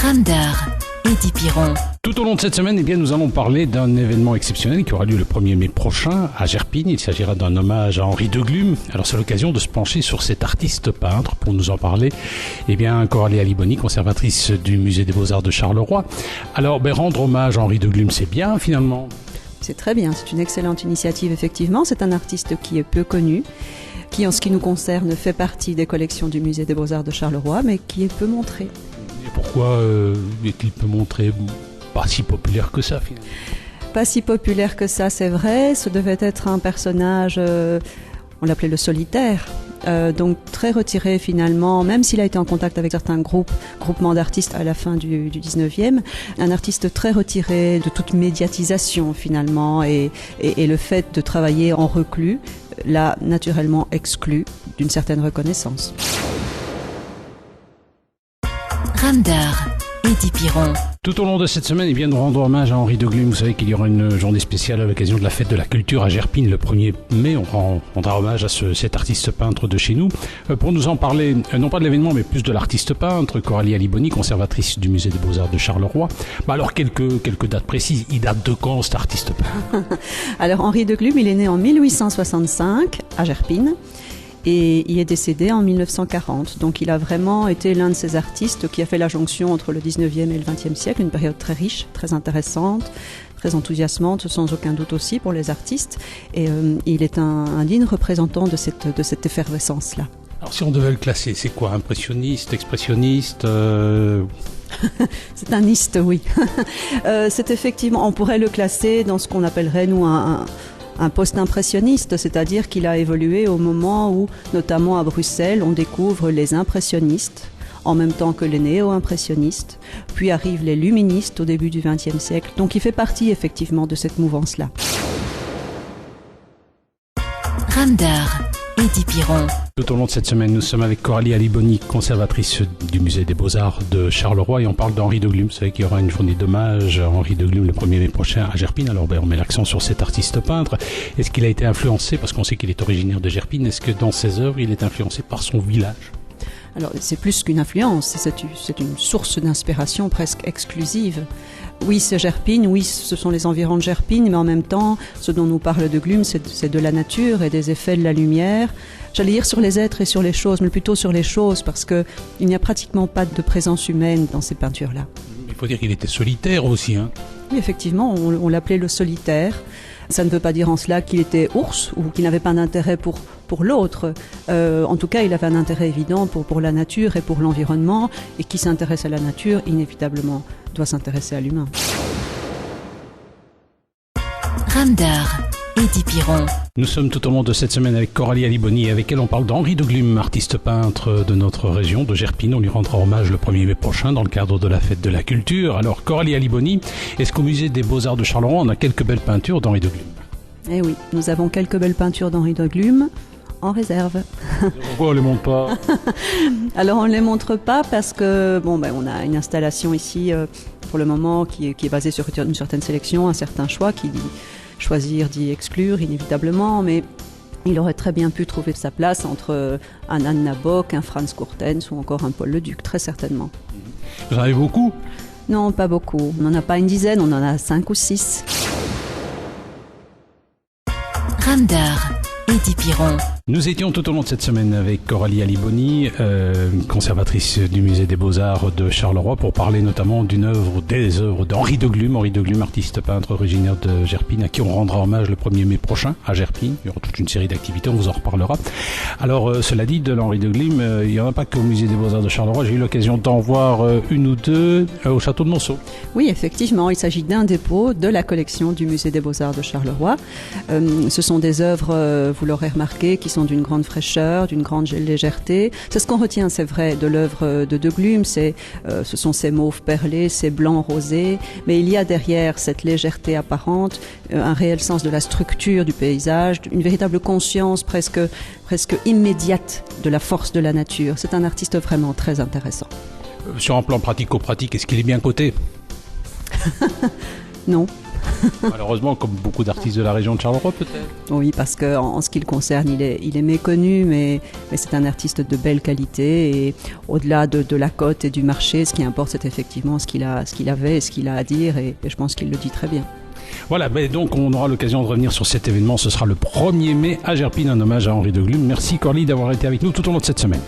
Ramdar, Eddie Piron. Tout au long de cette semaine, nous allons parler d'un événement exceptionnel qui aura lieu le 1er mai prochain à Gerpine. Il s'agira d'un hommage à Henri Deglume. Alors c'est l'occasion de se pencher sur cet artiste peintre. Pour nous en parler, Coralie Aliboni, conservatrice du musée des Beaux-Arts de Charleroi. Alors rendre hommage à Henri Deglume, c'est bien finalement? C'est très bien, c'est une excellente initiative effectivement. C'est un artiste qui est peu connu, qui en ce qui nous concerne fait partie des collections du musée des Beaux-Arts de Charleroi, mais qui est peu montré. Et pourquoi est-il peu montré? Pas si populaire que ça finalement. Pas si populaire que ça, c'est vrai. Ce devait être un personnage, on l'appelait le solitaire, donc très retiré finalement, même s'il a été en contact avec certains groupements d'artistes à la fin du 19e, un artiste très retiré de toute médiatisation finalement, et le fait de travailler en reclus l'a naturellement exclu d'une certaine reconnaissance. Ramdar, Eddie Piron. Tout au long de cette semaine, nous rendons hommage à Henri Deglume. Vous savez qu'il y aura une journée spéciale à l'occasion de la fête de la culture à Gerpine le 1er mai. On rendra hommage à cet artiste peintre de chez nous. Pour nous en parler, non pas de l'événement, mais plus de l'artiste peintre, Coralie Aliboni, conservatrice du musée des Beaux-Arts de Charleroi. Alors, quelques dates précises. Il date de quand, cet artiste peintre? Alors, Henri Deglume, il est né en 1865 à Gerpine. Et il est décédé en 1940. Donc il a vraiment été l'un de ces artistes qui a fait la jonction entre le 19e et le 20e siècle, une période très riche, très intéressante, très enthousiasmante, sans aucun doute aussi pour les artistes. Et il est un digne représentant de cette effervescence-là. Alors si on devait le classer, c'est quoi? Impressionniste, expressionniste C'est un iste, oui. C'est effectivement, on pourrait le classer dans ce qu'on appellerait, nous, un post-impressionniste, c'est-à-dire qu'il a évolué au moment où, notamment à Bruxelles, on découvre les impressionnistes, en même temps que les néo-impressionnistes, puis arrivent les luministes au début du XXe siècle. Donc il fait partie effectivement de cette mouvance-là. Ramdar, Eddie Piron. Tout au long de cette semaine, nous sommes avec Coralie Aliboni, conservatrice du musée des Beaux-Arts de Charleroi, et on parle d'Henri Deglume. Vous savez qu'il y aura une journée d'hommage à Henri Deglume le 1er mai prochain à Gerpine. Alors on met l'accent sur cet artiste peintre. Est-ce qu'il a été influencé, parce qu'on sait qu'il est originaire de Gerpine, est-ce que dans ses œuvres il est influencé par son village? Alors c'est plus qu'une influence, c'est une source d'inspiration presque exclusive. Oui, c'est Gerpine, oui, ce sont les environs de Gerpine, mais en même temps, ce dont nous parle Deglume, c'est de la nature et des effets de la lumière. J'allais dire sur les êtres et sur les choses, mais plutôt sur les choses, parce qu'il n'y a pratiquement pas de présence humaine dans ces peintures-là. Il faut dire qu'il était solitaire aussi, hein? Oui, effectivement, on l'appelait le solitaire. Ça ne veut pas dire en cela qu'il était ours ou qu'il n'avait pas d'intérêt pour l'autre. En tout cas, il avait un intérêt évident pour la nature et pour l'environnement, et qui s'intéresse à la nature, inévitablement, doit s'intéresser à l'humain. Ramdar, Eddie Piron. Nous sommes tout au long de cette semaine avec Coralie Aliboni, et avec elle on parle d'Henri Deglume, artiste peintre de notre région, de Gerpine. On lui rendra hommage le 1er mai prochain dans le cadre de la fête de la culture. Alors Coralie Aliboni, est-ce qu'au musée des Beaux-Arts de Charleroi on a quelques belles peintures d'Henri Deglume? Eh oui, nous avons quelques belles peintures d'Henri Deglume en réserve. Pourquoi on ne les montre pas? Alors on ne les montre pas parce que on a une installation ici pour le moment qui est basée sur une certaine sélection, un certain choix qui dit choisir dit exclure inévitablement, mais il aurait très bien pu trouver sa place entre un Anne Nabok, un Franz Courtens ou encore un Paul Leduc, très certainement. Vous en avez beaucoup? Non, pas beaucoup. On n'en a pas une dizaine, on en a 5 ou 6. Ramdar, Eddie Piron. Nous étions tout au long de cette semaine avec Coralie Aliboni, conservatrice du musée des Beaux-Arts de Charleroi, pour parler notamment des œuvres d'Henri Deglume. Henri Deglume, artiste peintre originaire de Gerpine, à qui on rendra hommage le 1er mai prochain à Gerpine. Il y aura toute une série d'activités, on vous en reparlera. Alors, cela dit, de l'Henri Deglume, il n'y en a pas qu'au musée des Beaux-Arts de Charleroi. J'ai eu l'occasion d'en voir une ou deux au château de Monceau. Oui, effectivement, il s'agit d'un dépôt de la collection du musée des Beaux-Arts de Charleroi. Ce sont des œuvres, vous l'aurez remarqué, qui sont d'une grande fraîcheur, d'une grande légèreté. C'est ce qu'on retient, c'est vrai, de l'œuvre de Deglume. Ce sont ces mauves perlés, ces blancs rosés, mais il y a derrière cette légèreté apparente un réel sens de la structure du paysage, une véritable conscience presque immédiate de la force de la nature. C'est un artiste vraiment très intéressant. Sur un plan pratico-pratique, est-ce qu'il est bien coté? Non. Malheureusement, comme beaucoup d'artistes de la région de Charleroi, peut-être. Oui, parce que en ce qui le concerne, il est méconnu, mais c'est un artiste de belle qualité. Et au-delà de la cote et du marché, ce qui importe, c'est effectivement ce qu'il avait, ce qu'il a à dire, et je pense qu'il le dit très bien. Voilà, donc on aura l'occasion de revenir sur cet événement. Ce sera le 1er mai à Gerpine, un hommage à Henri de Glume. Merci Coralie d'avoir été avec nous tout au long de cette semaine.